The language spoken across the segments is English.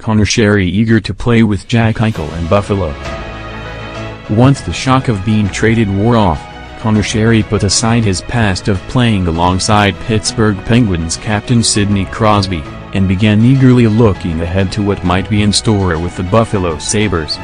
Conor Sherry eager to play with Jack Eichel in Buffalo. Once the shock of being traded wore off, Conor Sherry put aside his past of playing alongside Pittsburgh Penguins captain Sidney Crosby, and began eagerly looking ahead to what might be in store with the Buffalo Sabres.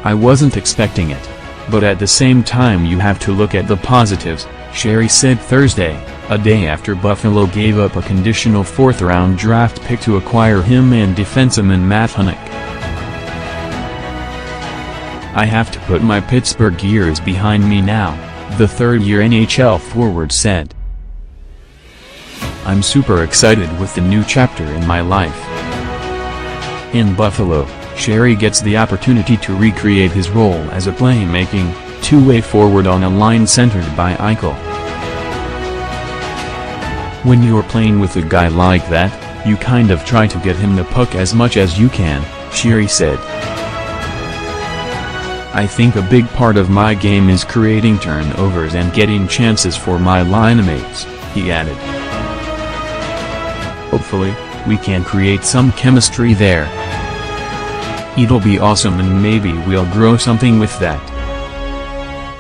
"I wasn't expecting it. But at the same time you have to look at the positives," Sherry said Thursday, a day after Buffalo gave up a conditional fourth-round draft pick to acquire him and defenseman Matt Hunnick. "I have to put my Pittsburgh years behind me now," the third-year NHL forward said. "I'm super excited with the new chapter in my life." In Buffalo, Sherry gets the opportunity to recreate his role as a playmaking, two-way forward on a line centered by Eichel. "When you're playing with a guy like that, you kind of try to get him the puck as much as you can," Sherry said. "I think a big part of my game is creating turnovers and getting chances for my linemates," he added. "Hopefully, we can create some chemistry there. It'll be awesome and maybe we'll grow something with that."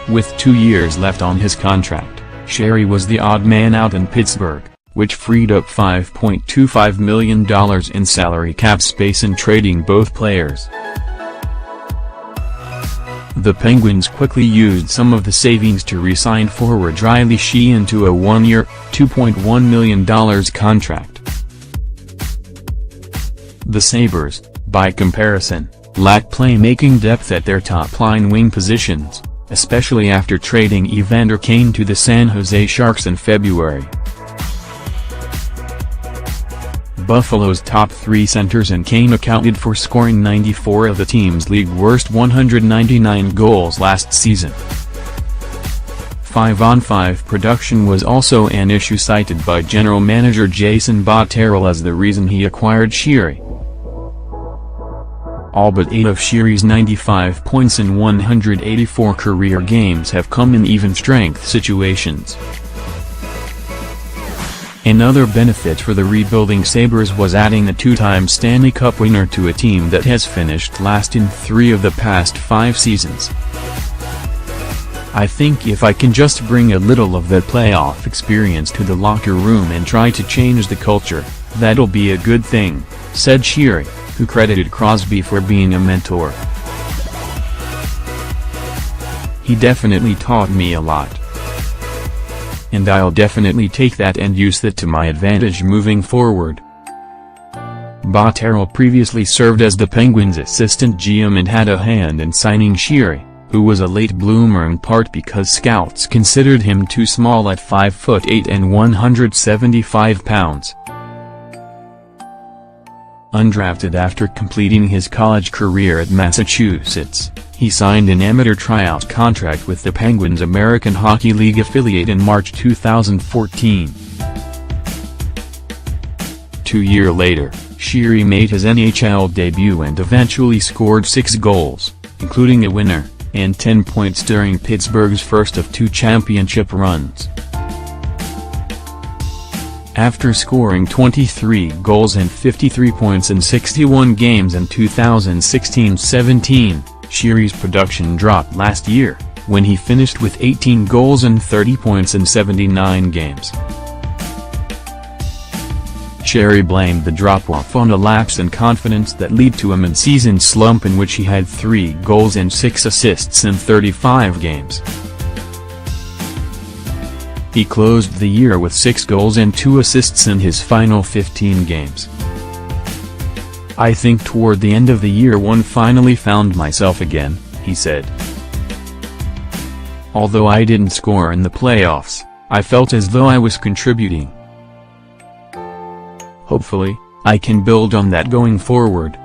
With 2 years left on his contract, Sherry was the odd man out in Pittsburgh, which freed up $5.25 million in salary cap space in trading both players. The Penguins quickly used some of the savings to re-sign forward Riley Sheahan to a one-year, $2.1 million contract. The Sabres, by comparison, lack playmaking depth at their top-line wing positions, especially after trading Evander Kane to the San Jose Sharks in February. Buffalo's top three centers and Kane accounted for scoring 94 of the team's league-worst 199 goals last season. 5-on-5 production was also an issue cited by general manager Jason Botterill as the reason he acquired Sherry. All but 8 of Sherry's 95 points in 184 career games have come in even-strength situations. Another benefit for the rebuilding Sabres was adding a two-time Stanley Cup winner to a team that has finished last in 3 of the past 5 seasons. "I think if I can just bring a little of that playoff experience to the locker room and try to change the culture, that'll be a good thing," said Sherry, who credited Crosby for being a mentor. "He definitely taught me a lot. And I'll definitely take that and use that to my advantage moving forward." Botterill previously served as the Penguins' assistant GM and had a hand in signing Sherry, who was a late bloomer in part because scouts considered him too small at 5'8" and 175 pounds. Undrafted after completing his college career at Massachusetts, he signed an amateur tryout contract with the Penguins' American Hockey League affiliate in March 2014. 2 years later, Sherry made his NHL debut and eventually scored 6 goals, including a winner, and 10 points during Pittsburgh's first of 2 championship runs. After scoring 23 goals and 53 points in 61 games in 2016-17, Sherry's production dropped last year, when he finished with 18 goals and 30 points in 79 games. Sherry blamed the drop-off on a lapse in confidence that led to a mid-season slump in which he had 3 goals and 6 assists in 35 games. He closed the year with 6 goals and 2 assists in his final 15 games. "I think toward the end of the year one finally found myself again," he said. "Although I didn't score in the playoffs, I felt as though I was contributing. Hopefully, I can build on that going forward."